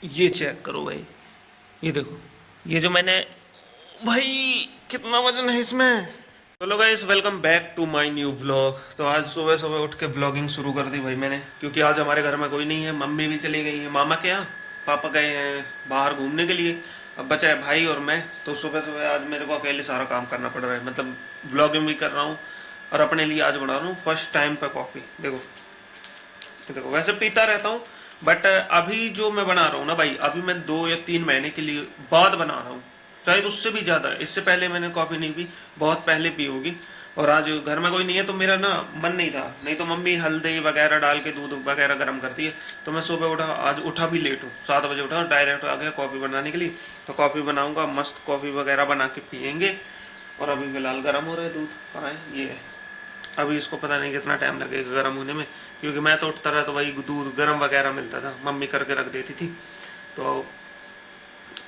ये चेक करो भाई, ये देखो, ये जो मैंने, भाई कितना वजन है इसमें। चलो guys, welcome back to my new vlog. तो आज सुबह सुबह उठ के ब्लॉगिंग शुरू कर दी भाई मैंने, क्योंकि आज हमारे घर में कोई नहीं है, मम्मी भी चली गई है मामा के यहाँ, पापा गए हैं बाहर घूमने के लिए, अब बचा है भाई और मैं। तो सुबह सुबह आज मेरे को अकेले सारा काम करना पड़ रहा है, मतलब ब्लॉगिंग भी कर रहा हूँ और अपने लिए आज बना रहा हूँ फर्स्ट टाइम पे कॉफ़ी। देखो वैसे पीता रहता हूँ, बट अभी जो मैं बना रहा हूँ ना भाई, अभी मैं 2 या 3 महीने के लिए बाद बना रहा हूँ, शायद उससे भी ज़्यादा। इससे पहले मैंने कॉफ़ी नहीं पी, बहुत पहले पी होगी। और आज घर में कोई नहीं है तो मेरा ना मन नहीं था, नहीं तो मम्मी हल्दी वगैरह डाल के दूध वगैरह गर्म करती है। तो मैं सुबह उठा, आज उठा भी लेट हूँ, 7 बजे उठा और डायरेक्ट आ गया कॉफ़ी बनाने के लिए। तो कॉफ़ी बनाऊँगा, मस्त कॉफ़ी वगैरह बना के पियेंगे। और अभी फिलहाल गर्म हो रहा है दूध, कहाँ है ये है। अभी इसको पता नहीं कितना टाइम लगेगा गर्म होने में, क्योंकि मैं तो उठता रहा तो भाई दूध गर्म वगैरह मिलता था, मम्मी करके रख देती थी। तो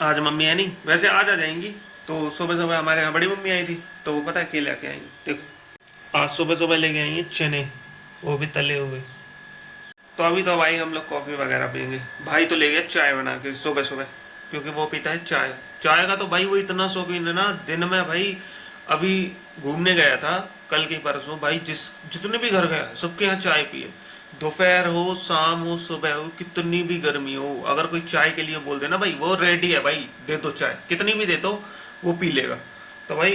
आज मम्मी है नहीं, वैसे आज आ जाएंगी। तो सुबह सुबह हमारे यहाँ बड़ी मम्मी आई थी, तो वो पता है क्या लेके आएंगी, देखो आज सुबह सुबह लेके आएंगी चने, वो भी तले हुए। तो अभी तो भाई हम लोग कॉफ़ी वगैरह पियेंगे। भाई तो ले गया चाय बना के सुबह सुबह, क्योंकि वो पीता है चाय। चाय का तो भाई वो इतना शौकीन है ना, दिन में भाई, अभी घूमने गया था कल की परसों भाई, जितने भी घर गया सबके यहाँ चाय पिए। दोपहर हो, शाम हो, सुबह हो, कितनी भी गर्मी हो, अगर कोई चाय के लिए बोल देना भाई, वो रेडी है भाई, दे दो चाय, कितनी भी दे दो वो पी लेगा। तो भाई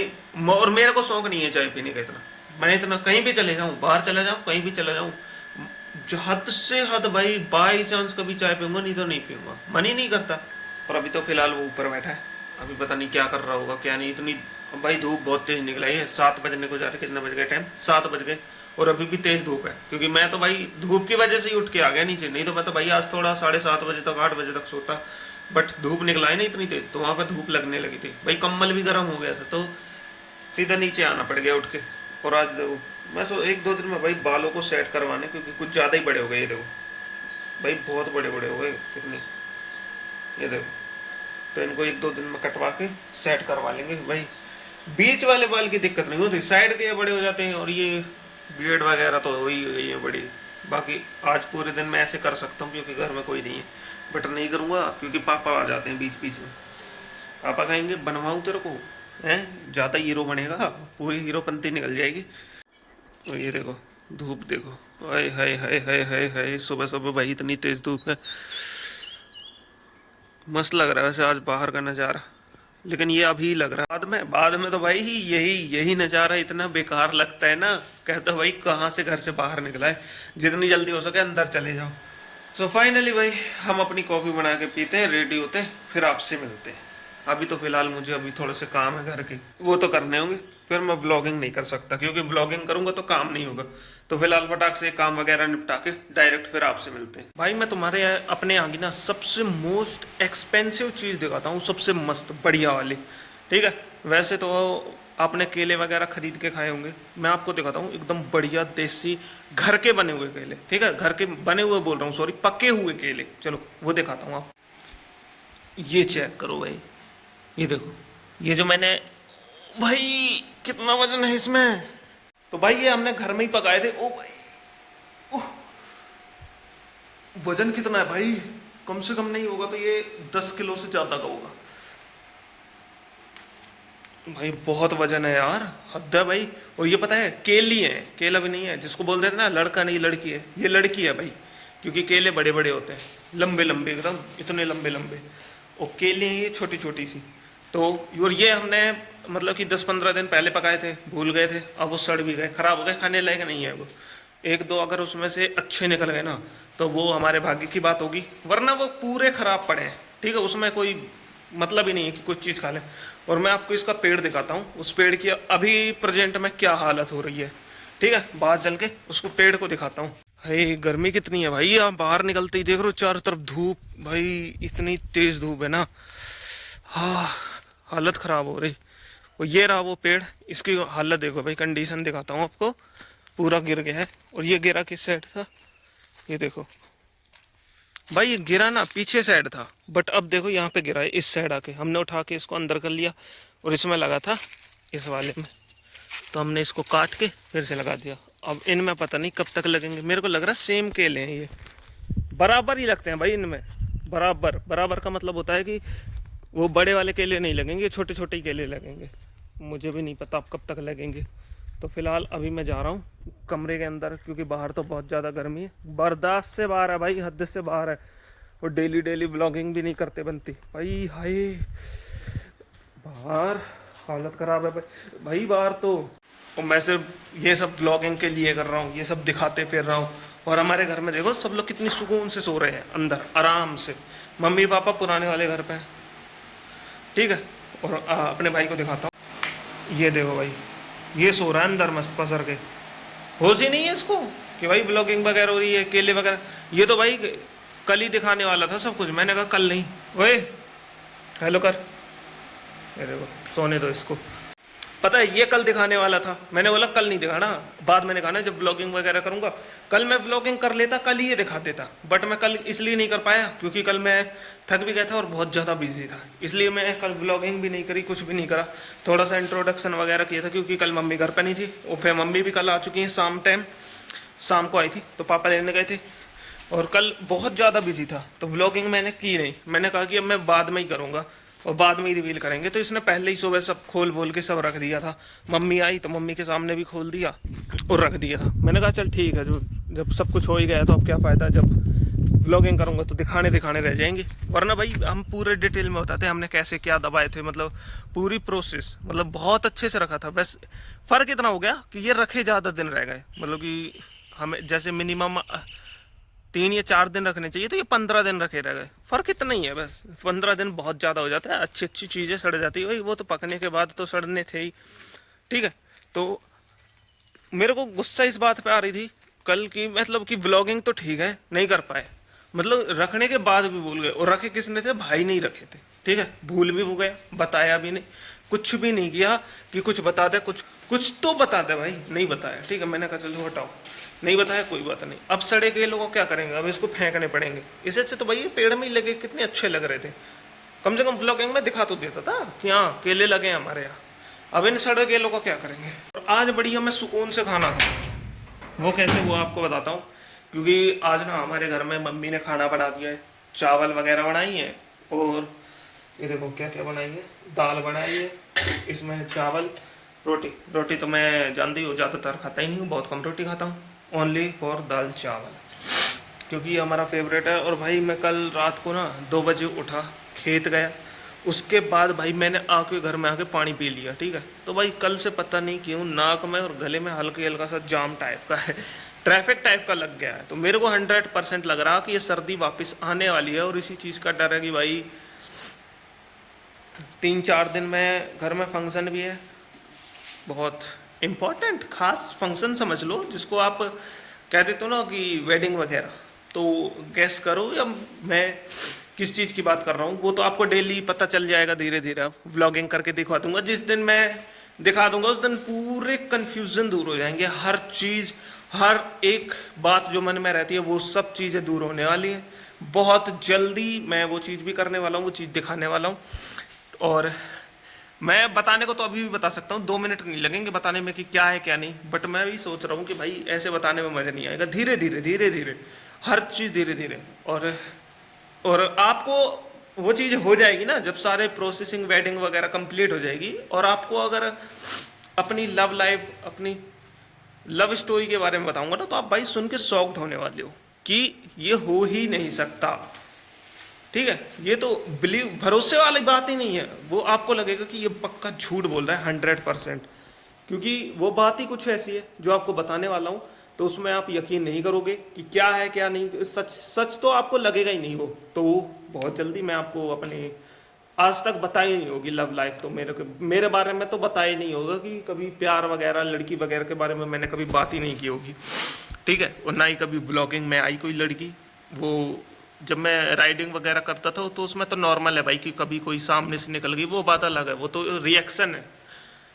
और मेरे को शौक नहीं है चाय पीने का इतना, मैं इतना कहीं भी चले जाऊं, बाहर चला जाऊं, कहीं भी चला जाऊं, हद से हद भाई, बाई चांस कभी चाय पीऊंगा, नहीं तो नहीं पीऊंगा, मन ही नहीं करता। और अभी तो फिलहाल वो ऊपर बैठा है, अभी पता नहीं क्या कर रहा होगा क्या नहीं। इतनी भाई धूप बहुत तेज निकला है, 7 बजने को जा रहा है, कितना बज गया टाइम, 7 बज गए, और अभी भी तेज धूप है। क्योंकि मैं तो भाई धूप की वजह से ही उठ के आ गया नीचे, नहीं तो मैं तो भाई आज थोड़ा 7:30 बजे तक, 8 बजे तक सोता, बट धूप निकला है ना इतनी तेज, तो वहां पर धूप लगने लगी थी भाई, कम्बल भी गर्म हो गया था, तो सीधा नीचे आना पड़ गया उठ के। और आज देखो मैं 1-2 दिन में भाई बालों को सेट करवाने, क्योंकि कुछ ज़्यादा ही बड़े हो गए, ये देखो भाई बहुत बड़े बड़े हो गए कितने, ये देखो। तो इनको 1-2 दिन में कटवा के सेट करवा लेंगे भाई। बीच वाले बाल की दिक्कत नहीं होती, साइड के ये बड़े हो जाते हैं, और ये बियर्ड वगैरह तो हो ही गई है बड़ी। बाकी आज पूरे दिन मैं ऐसे कर सकता हूँ, क्योंकि घर में कोई नहीं है, बट नहीं करूँगा क्योंकि पापा आ जाते हैं बीच बीच में। पापा कहेंगे बनवाऊँ तेरे को, हैं ज़्यादा हीरो बनेगा, पूरी हीरोपंती निकल जाएगी। और ये देखो धूप देखो, हाय हाय हाय हाय हाय हाय, सुबह सुबह भाई इतनी तेज धूप है। मस्त लग रहा है वैसे आज बाहर का नज़ारा, लेकिन ये अभी लग रहा है, बाद में तो भाई यही यही नज़ारा इतना बेकार लगता है ना, कहता भाई कहाँ से घर से बाहर निकला है, जितनी जल्दी हो सके अंदर चले जाओ। सो फाइनली भाई हम अपनी कॉफ़ी बना के पीते हैं, रेडी होते हैं, फिर आपसे मिलते हैं। अभी तो फिलहाल मुझे अभी थोड़े से काम है घर के, वो तो करने होंगे, फिर मैं व्लॉगिंग नहीं कर सकता, क्योंकि व्लॉगिंग करूंगा तो काम नहीं होगा। तो फिलहाल फटाक से काम वगैरह निपटा के डायरेक्ट फिर आपसे मिलते हैं। भाई मैं तुम्हारे अपने आगे ना सबसे मोस्ट एक्सपेंसिव चीज़ दिखाता हूँ, सबसे मस्त बढ़िया वाली, ठीक है। वैसे तो आपने केले वगैरह खरीद के खाए होंगे, मैं आपको दिखाता हूँ एकदम बढ़िया देसी घर के बने हुए केले, ठीक है, घर के बने हुए बोल रहा हूँ, सॉरी, पके हुए केले। चलो वो दिखाता हूँ आप, ये चेक करो भाई, ये देखो, ये जो मैंने, भाई कितना वजन है इसमें। तो भाई ये हमने घर में ही पकाए थे। ओ भाई, ओह, वजन कितना है भाई, कम से कम नहीं होगा तो ये 10 किलो से ज्यादा का होगा भाई, बहुत वजन है यार, हद है भाई। और ये पता है केली है, केला भी नहीं है, जिसको बोल देते ना लड़का नहीं लड़की है, ये लड़की है भाई, क्योंकि केले बड़े बड़े होते हैं, लंबे लंबे एकदम, इतने लंबे लंबे, और केले हैं ये छोटी छोटी सी। तो और ये हमने मतलब कि 10-15 दिन पहले पकाए थे, भूल गए थे, अब वो सड़ भी गए, खराब हो गए, खाने लायक नहीं है वो। 1-2 अगर उसमें से अच्छे निकल गए ना, तो वो हमारे भाग्य की बात होगी, वरना वो पूरे खराब पड़े हैं, ठीक है, उसमें कोई मतलब ही नहीं है कि कुछ चीज़ खा लें। और मैं आपको इसका पेड़ दिखाता हूँ, उस पेड़ की अभी प्रेजेंट में क्या हालत हो रही है, ठीक है, बाहर चल के उसको पेड़ को दिखाता हूँ। भाई गर्मी कितनी है भाई, आप बाहर निकलते ही देख रहे हो चारों तरफ धूप, भाई इतनी तेज धूप है ना, हाँ हालत ख़राब हो रही। और ये रहा वो पेड़, इसकी हालत देखो भाई, कंडीशन दिखाता हूँ आपको, पूरा गिर गया है। और ये गिरा किस साइड था, ये देखो भाई, ये गिरा ना पीछे साइड था, बट अब देखो यहाँ पे गिरा है, इस साइड आके हमने उठा के इसको अंदर कर लिया, और इसमें लगा था इस वाले में, तो हमने इसको काट के फिर से लगा दिया। अब इनमें पता नहीं कब तक लगेंगे, मेरे को लग रहा है सेम केले हैं ये, बराबर ही लगते हैं भाई, इनमें बराबर बराबर का मतलब होता है कि वो बड़े वाले केले नहीं लगेंगे, छोटे छोटे ही केले लगेंगे। मुझे भी नहीं पता अब कब तक लगेंगे। तो फिलहाल अभी मैं जा रहा हूँ कमरे के अंदर, क्योंकि बाहर तो बहुत ज़्यादा गर्मी है, बर्दाश्त से बाहर है भाई, हद से बाहर है। और डेली डेली ब्लॉगिंग भी नहीं करते बनती भाई। हाय बाहर हालत ख़राब है भाई, बाहर तो। और मैं सिर्फ ये सब ब्लॉगिंग के लिए कर रहा हूँ, ये सब दिखाते फिर रहा हूँ। और हमारे घर में देखो सब लोग कितनी सुकून से सो रहे हैं अंदर आराम से। मम्मी पापा पुराने वाले घर पे हैं, ठीक है। और अपने भाई को दिखाता हूँ, ये देखो भाई, ये सो रहा है अंदर मस्त पसर के। होश ही नहीं है इसको कि भाई ब्लॉगिंग वगैरह हो रही है, केले वगैरह। ये तो भाई कल ही दिखाने वाला था सब कुछ, मैंने कहा कल नहीं। ओए हेलो कर, ये देखो सोने दो इसको। पता है ये कल दिखाने वाला था, मैंने बोला कल नहीं दिखाना, बाद में दिखाना जब ब्लॉगिंग वगैरह करूंगा। कल मैं ब्लॉगिंग कर लेता, कल ही ये दिखा देता, बट मैं कल इसलिए नहीं कर पाया क्योंकि कल मैं थक भी गया था और बहुत ज़्यादा बिजी था, इसलिए मैं कल ब्लॉगिंग भी नहीं करी, कुछ भी नहीं करा। थोड़ा सा इंट्रोडक्शन वगैरह किया था क्योंकि कल मम्मी घर पर नहीं थी। और फिर मम्मी भी कल आ चुकी हैं शाम टाइम, शाम को आई थी तो पापा लेने गए थे। और कल बहुत ज़्यादा बिजी था तो व्लॉगिंग मैंने की नहीं। मैंने कहा कि अब मैं बाद में ही करूँगा और बाद में ही रिवील करेंगे। तो इसने पहले ही सुबह सब खोल बोल के सब रख दिया था। मम्मी आई तो मम्मी के सामने भी खोल दिया और रख दिया था। मैंने कहा चल ठीक है, जो जब सब कुछ हो ही गया तो अब क्या फ़ायदा, जब व्लॉगिंग करूँगा तो दिखाने दिखाने रह जाएंगे। वरना भाई हम पूरे डिटेल में बताते हमने कैसे क्या दबाए थे, मतलब पूरी प्रोसेस, मतलब बहुत अच्छे से रखा था। बस फ़र्क इतना हो गया कि ये रखे ज़्यादा दिन रह गए, मतलब कि हमें जैसे मिनिमम 3 या 4 दिन रखने चाहिए तो ये 15 दिन रखे रह गए। फ़र्क इतना ही है बस, 15 दिन बहुत ज़्यादा हो जाता है। अच्छी अच्छी चीज़ें सड़ जाती है भाई, वो तो पकने के बाद तो सड़ने थे ही, ठीक है। तो मेरे को गुस्सा इस बात पे आ रही थी कल की, मतलब कि ब्लॉगिंग तो ठीक है नहीं कर पाए, मतलब रखने के बाद भी भूल गए। और रखे किसने थे, भाई नहीं रखे थे, ठीक है। भूल भी हो गया, बताया भी नहीं, कुछ भी नहीं किया कि कुछ बता दे, कुछ तो बता दे भाई, नहीं बताया, ठीक है। मैंने कहा चलो हटाओ, नहीं बताया कोई बात नहीं। अब सड़े के लोगों क्या करेंगे, अब इसको फेंकने पड़ेंगे। इससे अच्छे तो भाई ये पेड़ में ही लगे, कितने अच्छे लग रहे थे। कम से कम व्लॉगिंग में दिखा तो देता था कि हाँ केले लगे हैं हमारे यहाँ। अब इन सड़े केलों को क्या करेंगे। और आज बढ़िया मैं सुकून से खाना था, वो कैसे वो आपको बताता हूँ। क्योंकि आज ना हमारे घर में मम्मी ने खाना बना दिया है, चावल वगैरह बनाई है। और ये देखो क्या क्या बनाई है, दाल बनाई है, इसमें चावल, रोटी तो मैं जानती हूँ ज़्यादातर खाता ही नहीं हूँ, बहुत कम रोटी खाता हूँ, ओनली फॉर दाल चावल, क्योंकि ये हमारा फेवरेट है। और भाई मैं कल रात को ना 2 बजे उठा, खेत गया, उसके बाद भाई मैंने आके घर में आके पानी पी लिया, ठीक है। तो भाई कल से पता नहीं क्यों नाक में और गले में हल्का हल्का सा जाम टाइप का है, ट्रैफिक टाइप का लग गया है। तो मेरे को 100% लग रहा कि ये सर्दी वापस आने वाली है। और इसी चीज़ का डर है कि भाई 3-4 दिन में घर में फंक्शन भी है, बहुत इम्पोर्टेंट खास फंक्शन समझ लो, जिसको आप कह देते हो ना कि वेडिंग वगैरह। तो गैस करो या मैं किस चीज़ की बात कर रहा हूँ, वो तो आपको डेली पता चल जाएगा धीरे धीरे। अब व्लॉगिंग करके दिखा दूंगा, जिस दिन मैं दिखा दूंगा उस दिन पूरे कन्फ्यूज़न दूर हो जाएंगे। हर चीज़, हर एक बात जो मन में रहती है वो सब चीज़ें दूर होने वाली हैं। बहुत जल्दी मैं वो चीज़ भी करने वाला हूँ, वो चीज़ दिखाने वाला हूँ। और मैं बताने को तो अभी भी बता सकता हूँ, 2 मिनट नहीं लगेंगे बताने में कि क्या है क्या नहीं। बट मैं भी सोच रहा हूँ कि भाई ऐसे बताने में मज़ा नहीं आएगा, धीरे धीरे हर चीज़ धीरे धीरे। और आपको वो चीज़ हो जाएगी ना जब सारे प्रोसेसिंग वेडिंग वगैरह कंप्लीट हो जाएगी। और आपको अगर अपनी लव लाइफ, अपनी लव स्टोरी के बारे में बताऊंगा ना, तो आप भाई सुन के शॉक्ड होने वाले हो कि ये हो ही नहीं सकता, ठीक है। ये तो भरोसे वाली बात ही नहीं है। वो आपको लगेगा कि ये पक्का झूठ बोल रहा है 100%, क्योंकि वो बात ही कुछ ऐसी है जो आपको बताने वाला हूँ। तो उसमें आप यकीन नहीं करोगे कि क्या है क्या नहीं, सच तो आपको लगेगा ही नहीं वो। तो बहुत जल्दी मैं आपको अपनी आज तक बताई नहीं होगी लव लाइफ, तो मेरे बारे में तो बताया नहीं होगा कि कभी प्यार वगैरह, लड़की वगैरह के बारे में मैंने कभी बात ही नहीं की होगी, ठीक है। और ना ही कभी ब्लॉगिंग में आई कोई लड़की। वो जब मैं राइडिंग वगैरह करता था तो उसमें तो नॉर्मल है भाई कि कभी कोई सामने से निकल गई, वो बात अलग है, वो तो रिएक्शन है,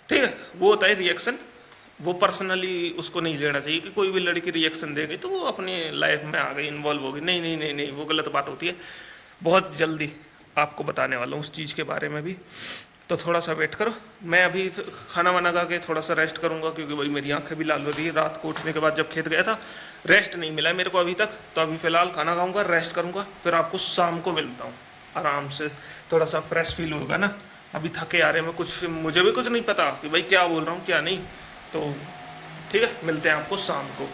ठीक है। वो होता है रिएक्शन, वो पर्सनली उसको नहीं लेना चाहिए कि कोई भी लड़की रिएक्शन दे गई तो वो अपनी लाइफ में आ गई, इन्वॉल्व हो गई। नहीं नहीं नहीं नहीं, वो गलत बात होती है। बहुत जल्दी आपको बताने वाला हूँ उस चीज़ के बारे में भी। तो थोड़ा सा वेट करो। मैं अभी खाना वाना खा के थोड़ा सा रेस्ट करूंगा, क्योंकि भाई मेरी आंखें भी लाल हो रही है। रात को उठने के बाद जब खेत गया था, रेस्ट नहीं मिला मेरे को अभी तक। तो अभी फ़िलहाल खाना खाऊंगा, रेस्ट करूंगा, फिर आपको शाम को मिलता हूँ आराम से। थोड़ा सा फ्रेश फील होगा ना। अभी थके आ रहे हैं, मुझे भी कुछ नहीं पता कि भाई क्या बोल रहा हूँ क्या नहीं। तो ठीक है, मिलते हैं आपको शाम को।